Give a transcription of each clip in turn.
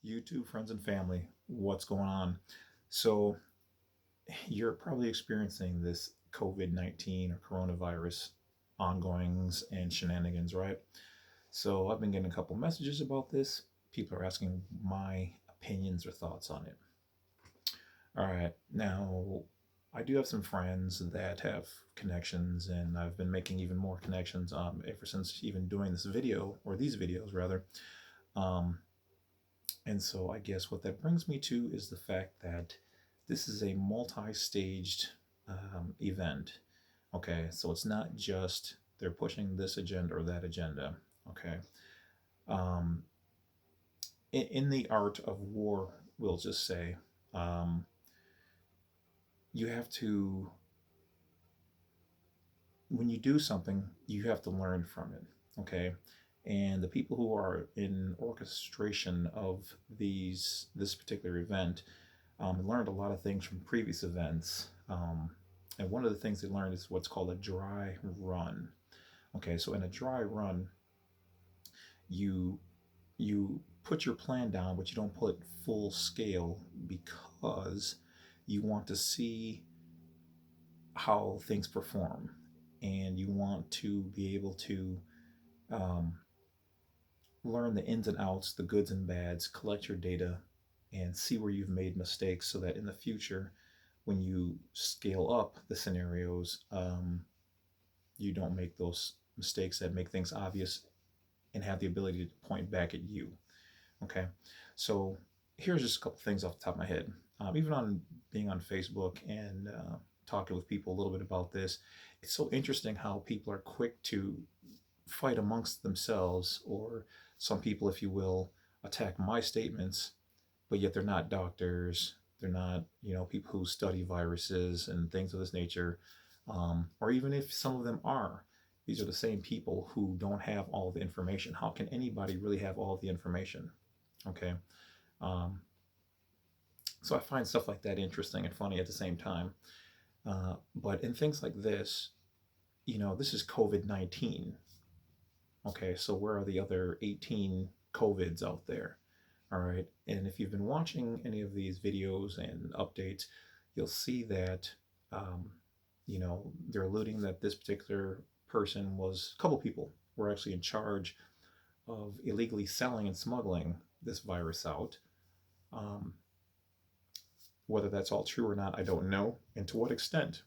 YouTube friends and family, what's going on? So, you're probably experiencing this COVID 19 or coronavirus ongoings and shenanigans, right? So, I've been getting a couple messages about this. People are asking my opinions or thoughts on it. All right, now I do have some friends that have connections, and I've been making even more connections ever since even doing this video, or these videos rather. Um, And so I guess what that brings me to is the fact that this is a multi-staged event. Okay, so it's not just they're pushing this agenda or that agenda. Okay, um, in the art of war, we'll just say, um, you have to, when you do something, you have to learn from it. Okay, and the people who are in orchestration of this particular event learned a lot of things from previous events. And one of the things they learned is what's called a dry run. Okay, so in a dry run, you you put your plan down, but you don't put full scale because you want to see how things perform, and you want to be able to um, learn the ins and outs, the goods and bads, collect your data, and see where you've made mistakes so that in the future, when you scale up the scenarios, you don't make those mistakes that make things obvious and have the ability to point back at you. Okay, so here's just a couple things off the top of my head. Even on being on Facebook and talking with people a little bit about this, it's so interesting how people are quick to fight amongst themselves, or some people, if you will, attack my statements, but yet they're not doctors. They're not, people who study viruses and things of this nature. Or even if some of them are, these are the same people who don't have all the information. How can anybody really have all the information? Okay. Um, so I find stuff like that interesting and funny at the same time. But in things like this, this is COVID 19. Okay, so where are the other 18 COVIDs out there? All right, and if you've been watching any of these videos and updates, you'll see that, um, they're alluding that this particular person was, a couple people were actually in charge of illegally selling and smuggling this virus out. Um, whether that's all true or not, I don't know, and to what extent,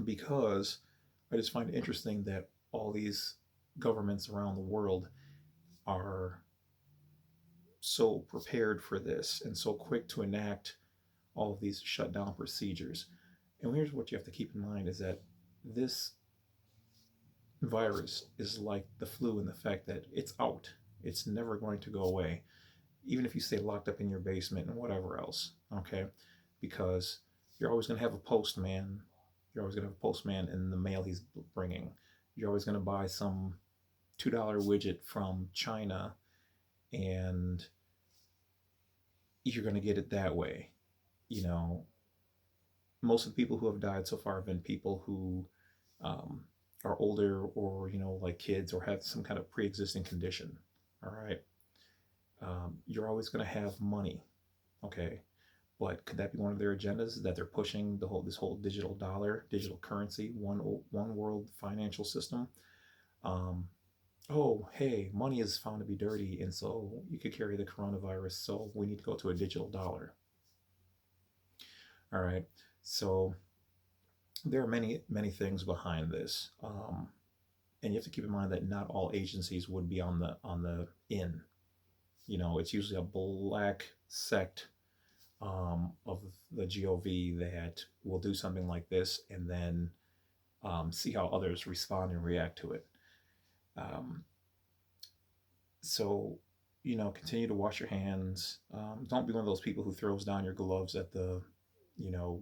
because I just find it interesting that all these governments around the world are so prepared for this and so quick to enact all of these shutdown procedures. And here's what you have to keep in mind is that this virus is like the flu in the fact that it's out. It's never going to go away, even if you stay locked up in your basement and whatever else, okay? Because you're always going to have a postman. You're always going to have a postman in the mail he's bringing. You're always going to buy some $2 widget from China, and you're going to get it that way. You know, most of the people who have died so far have been people who um, are older, or, like kids, or have some kind of pre existing condition. All right. You're always going to have money. Okay. But could that be one of their agendas, that they're pushing this whole digital dollar, digital currency, one world financial system? Um, oh, hey, money is found to be dirty, and so you could carry the coronavirus. So we need to go to a digital dollar. All right. So there are many, many things behind this, and you have to keep in mind that not all agencies would be on the in. It's usually a black sect of the GOV that will do something like this, and then see how others respond and react to it. Um, so, continue to wash your hands. Don't be one of those people who throws down your gloves at the,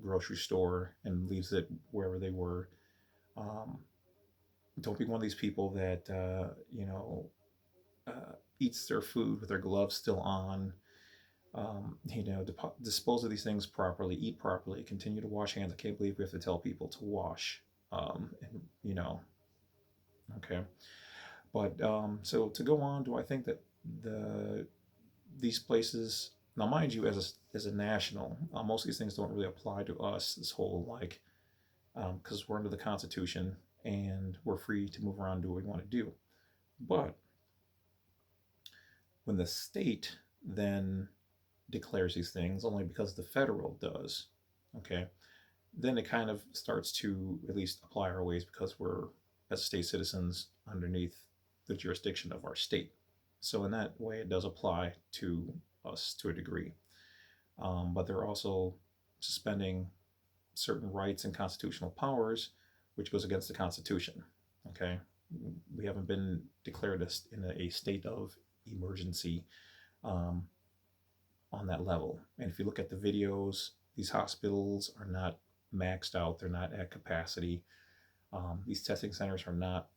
grocery store and leaves it wherever they were. Um, don't be one of these people that, eats their food with their gloves still on. Dispose of these things properly, eat properly, continue to wash hands. I can't believe we have to tell people to wash. And, okay. But so to go on, do I think that the these places, now mind you, as a national, most of these things don't really apply to us. This whole like, because we're under the Constitution and we're free to move around and do what we want to do. But when the state then declares these things, only because the federal does, okay, then it kind of starts to at least apply our ways because we're, as state citizens, underneath the jurisdiction of our state. So in that way, it does apply to us to a degree. But they're also suspending certain rights and constitutional powers, which goes against the Constitution. Okay, we haven't been declared in a state of emergency um, on that level. And if you look at the videos, these hospitals are not maxed out; they're not at capacity. These testing centers are not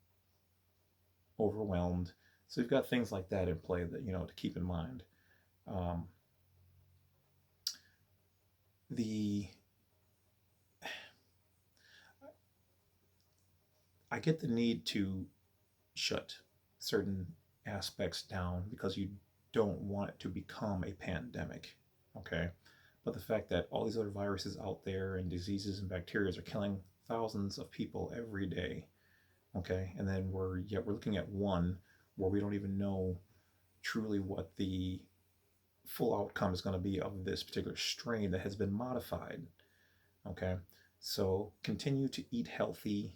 overwhelmed. So you've got things like that in play that to keep in mind. Um, the I get the need to shut certain aspects down because you don't want it to become a pandemic. Okay. But the fact that all these other viruses out there and diseases and bacteria are killing thousands of people every day. Okay. And then we're looking at one where we don't even know truly what the full outcome is going to be of this particular strain that has been modified. Okay. So continue to eat healthy,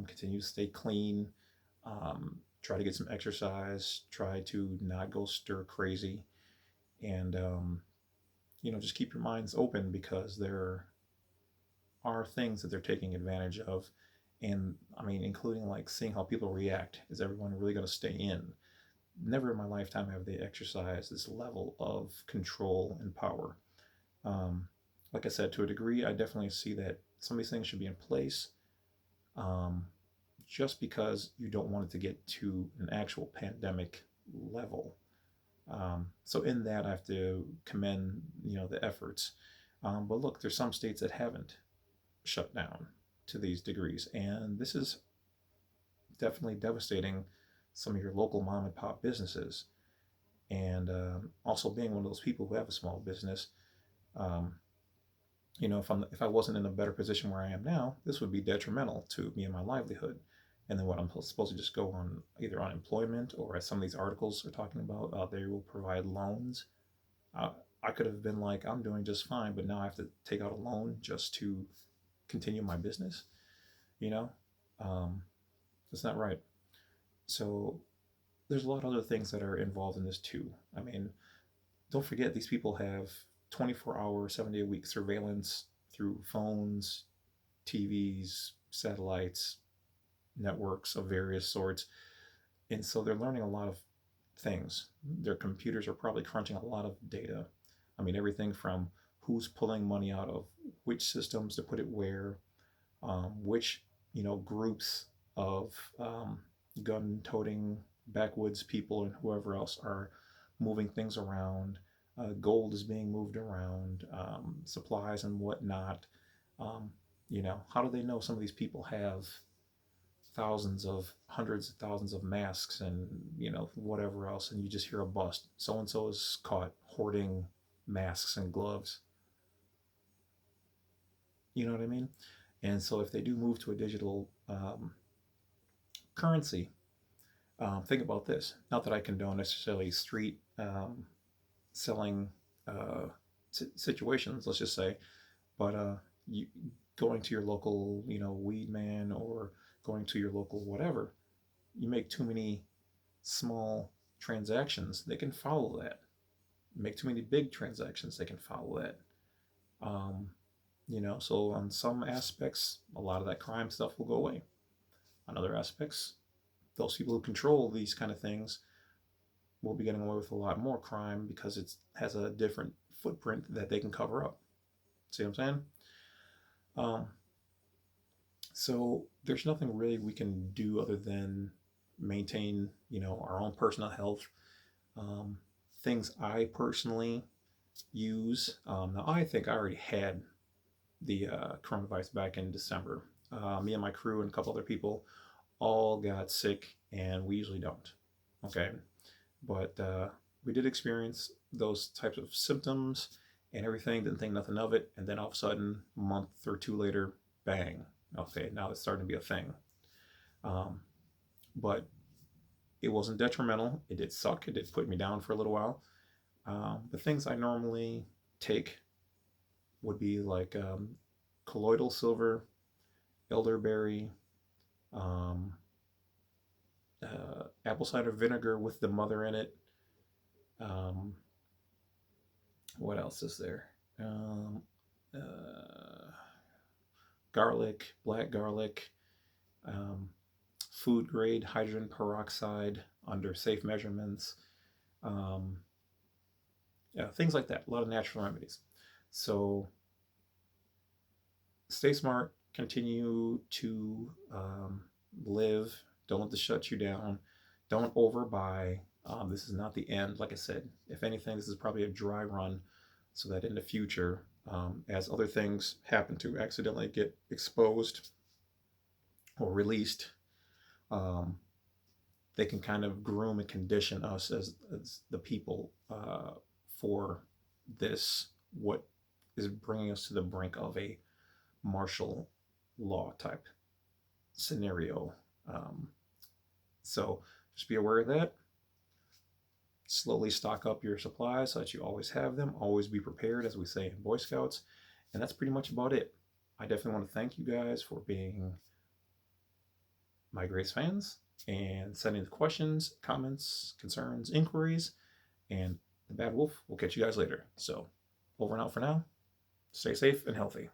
continue to stay clean, try to get some exercise, try to not go stir crazy, and just keep your minds open because there are things that they're taking advantage of, and I mean, including like seeing how people react. Is everyone really going to stay in? Never in my lifetime have they exercised this level of control and power. Um, like I said, to a degree, I definitely see that some of these things should be in place. Um, just because you don't want it to get to an actual pandemic level. So in that, I have to commend the efforts. But look, there's some states that haven't shut down to these degrees, and this is definitely devastating some of your local mom and pop businesses. And also being one of those people who have a small business, um, if I wasn't in a better position where I am now, this would be detrimental to me and my livelihood. And then what I'm supposed to just go on either unemployment or, as some of these articles are talking about, they will provide loans. Uh, I could have been like, I'm doing just fine, but now I have to take out a loan just to continue my business. You know, um, that's not right. So there's a lot of other things that are involved in this too. I mean, don't forget these people have 24-hour, 7-day a week surveillance through phones, TVs, satellites, networks of various sorts. And so they're learning a lot of things. Their computers are probably crunching a lot of data. I mean, everything from who's pulling money out of which systems to put it where, which groups of gun-toting backwoods people and whoever else are moving things around. Gold is being moved around, supplies and whatnot. Um, how do they know some of these people have hundreds of thousands of masks and whatever else, and you just hear a bust? So and so is caught hoarding masks and gloves. You know what I mean? And so if they do move to a digital currency, think about this. Not that I condone necessarily street selling situations, let's just say, but you going to your local, weed man, or going to your local whatever, you make too many small transactions, they can follow that. Make too many big transactions, they can follow that. Um, so on some aspects, a lot of that crime stuff will go away. On other aspects, those people who control these kind of things will be getting away with a lot more crime because it has a different footprint that they can cover up. See what I'm saying? Um, so there's nothing really we can do other than maintain, our own personal health. Um, Things I personally use. Now, I think I already had the coronavirus back in December. Me and my crew and a couple other people all got sick, and we usually don't. Okay, but we did experience those types of symptoms and everything, didn't think nothing of it. And then all of a sudden, a month or two later, bang, okay, now it's starting to be a thing. Um, but it wasn't detrimental. It did suck. It did put me down for a little while. The things I normally take would be like colloidal silver, elderberry, um, apple cider vinegar with the mother in it. Um, what else is there? Um, uh, Garlic, black garlic, um, food grade hydrogen peroxide under safe measurements, um, yeah, things like that. A lot of natural remedies. So stay smart, continue to live. Don't let this shut you down. Don't overbuy. This is not the end. Like I said, if anything, this is probably a dry run so that in the future, as other things happen to accidentally get exposed or released, um, they can kind of groom and condition us as the people for this, what is bringing us to the brink of a martial law type scenario. Um, so just be aware of that. Slowly stock up your supplies so that you always have them. Always be prepared, as we say in Boy Scouts. And that's pretty much about it. I definitely want to thank you guys for being my Grace fans and sending the questions, comments, concerns, inquiries. And the Bad Wolf will catch you guys later. So over and out for now. Stay safe and healthy.